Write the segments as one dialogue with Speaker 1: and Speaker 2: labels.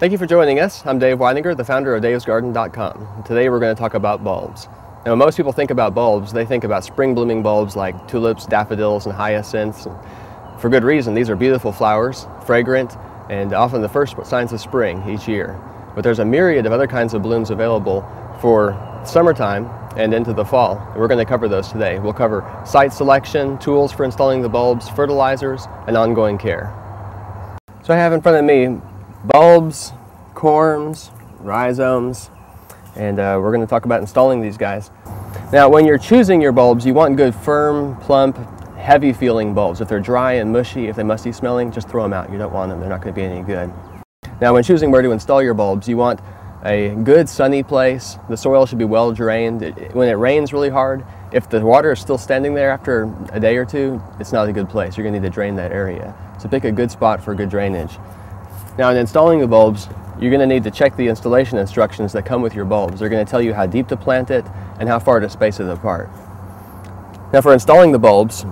Speaker 1: Thank you for joining us. I'm Dave Weininger, the founder of davesgarden.com. Today we're going to talk about bulbs. Now, when most people think about bulbs, they think about spring blooming bulbs like tulips, daffodils, and hyacinths. For good reason. These are beautiful flowers, fragrant, and often the first signs of spring each year. But there's a myriad of other kinds of blooms available for summertime and into the fall. And we're going to cover those today. We'll cover site selection, tools for installing the bulbs, fertilizers, and ongoing care. So I have in front of me bulbs, corms, rhizomes, and we're going to talk about installing these guys. Now, when you're choosing your bulbs, you want good, firm, plump, heavy feeling bulbs. If they're dry and mushy, if they're musty smelling, just throw them out. You don't want them. They're not going to be any good. Now, when choosing where to install your bulbs, you want a good sunny place. The soil should be well drained. When it rains really hard, if the water is still standing there after a day or two, it's not a good place. You're going to need to drain that area. So pick a good spot for good drainage. Now, in installing the bulbs, you're going to need to check the installation instructions that come with your bulbs. They're going to tell you how deep to plant it and how far to space it apart. Now, for installing the bulbs,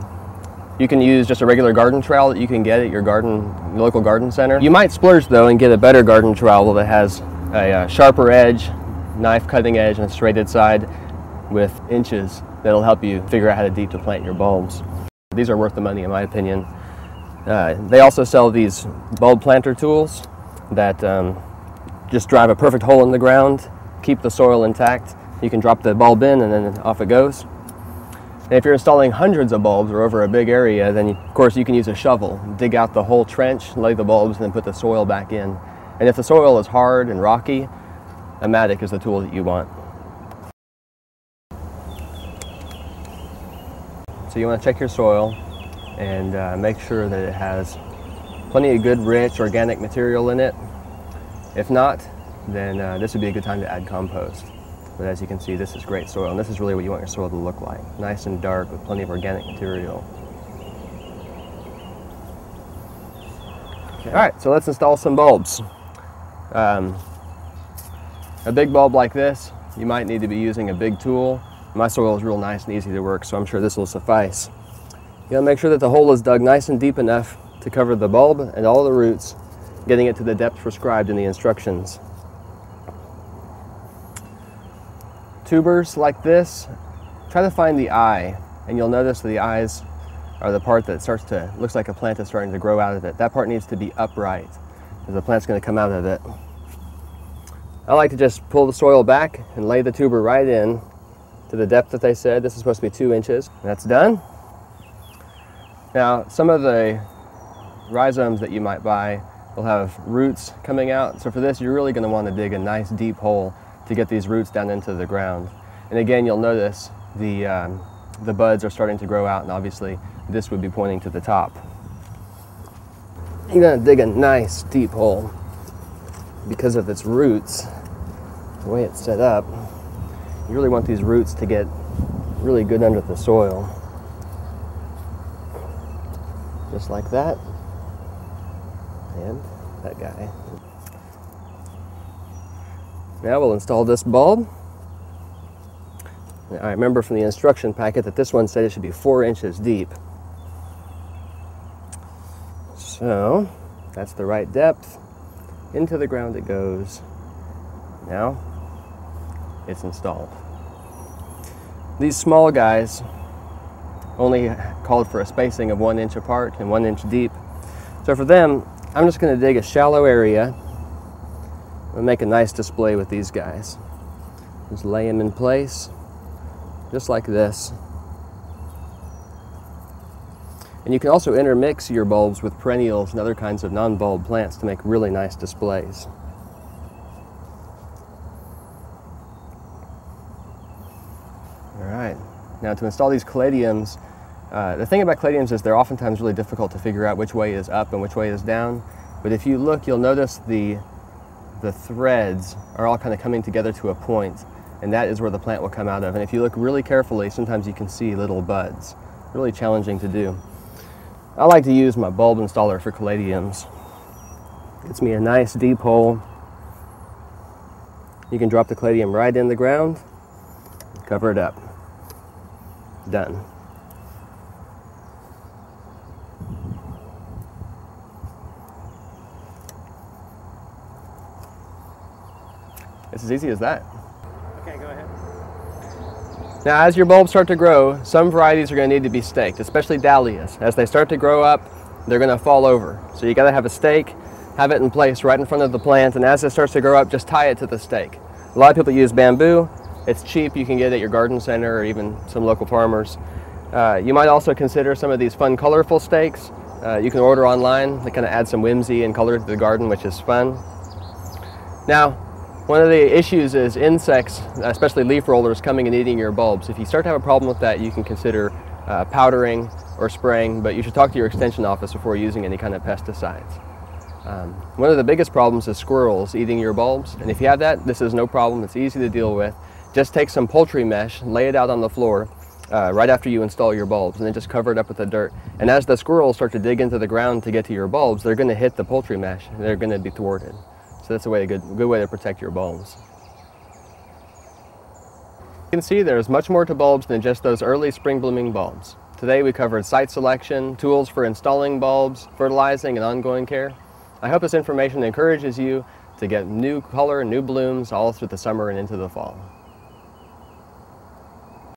Speaker 1: you can use just a regular garden trowel that you can get at your local garden center. You might splurge though and get a better garden trowel that has a sharper edge, knife cutting edge, and a serrated side with inches that'll help you figure out how deep to plant your bulbs. These are worth the money in my opinion. They also sell these bulb planter tools that just drive a perfect hole in the ground, keep the soil intact. You can drop the bulb in and then off it goes. And if you're installing hundreds of bulbs or over a big area, then of course you can use a shovel, dig out the whole trench, lay the bulbs, and then put the soil back in. And if the soil is hard and rocky, a mattock is the tool that you want. So you want to check your soil and make sure that it has plenty of good, rich, organic material in it. If not, then this would be a good time to add compost. But as you can see, this is great soil, and this is really what you want your soil to look like. Nice and dark with plenty of organic material. Okay. All right, so let's install some bulbs. A big bulb like this, you might need to be using a big tool. My soil is real nice and easy to work, so I'm sure this will suffice. You gotta make sure that the hole is dug nice and deep enough to cover the bulb and all the roots, getting it to the depth prescribed in the instructions. Tubers like this, try to find the eye, and you'll notice the eyes are the part that looks like a plant is starting to grow out of it. That part needs to be upright, because the plant's going to come out of it. I like to just pull the soil back and lay the tuber right in to the depth that they said. This is supposed to be 2 inches. And that's done. Now, some of the rhizomes that you might buy will have roots coming out. So for this, you're really going to want to dig a nice deep hole to get these roots down into the ground. And again, you'll notice the buds are starting to grow out, and obviously this would be pointing to the top. You're going to dig a nice deep hole because of its roots, the way it's set up. You really want these roots to get really good under the soil. Just like that. And that guy. Now we'll install this bulb. Now, I remember from the instruction packet that this one said it should be 4 inches deep. So that's the right depth. Into the ground it goes. Now it's installed. These small guys only called for a spacing of 1 inch apart and 1 inch deep. So for them, I'm just going to dig a shallow area and make a nice display with these guys. Just lay them in place, just like this. And you can also intermix your bulbs with perennials and other kinds of non-bulb plants to make really nice displays. All right, now to install these caladiums, the thing about caladiums is they're oftentimes really difficult to figure out which way is up and which way is down. But if you look, you'll notice the threads are all kind of coming together to a point, and that is where the plant will come out of. And if you look really carefully, sometimes you can see little buds. Really challenging to do. I like to use my bulb installer for caladiums. Gets me a nice deep hole. You can drop the caladium right in the ground, cover it up. Done. It's as easy as that.
Speaker 2: Okay, go ahead.
Speaker 1: Now, as your bulbs start to grow, some varieties are going to need to be staked, especially dahlias. As they start to grow up, they're going to fall over. So you got to have a stake, have it in place right in front of the plant, and as it starts to grow up, just tie it to the stake. A lot of people use bamboo. It's cheap. You can get it at your garden center or even some local farmers. You might also consider some of these fun, colorful stakes. You can order online. They kind of add some whimsy and color to the garden, which is fun. Now, one of the issues is insects, especially leaf rollers, coming and eating your bulbs. If you start to have a problem with that, you can consider powdering or spraying, but you should talk to your extension office before using any kind of pesticides. One of the biggest problems is squirrels eating your bulbs, and if you have that, this is no problem. It's easy to deal with. Just take some poultry mesh, lay it out on the floor right after you install your bulbs, and then just cover it up with the dirt. And as the squirrels start to dig into the ground to get to your bulbs, they're going to hit the poultry mesh, and they're going to be thwarted. So that's a good way to protect your bulbs. You can see there's much more to bulbs than just those early spring blooming bulbs. Today we covered site selection, tools for installing bulbs, fertilizing, and ongoing care. I hope this information encourages you to get new color and new blooms all through the summer and into the fall.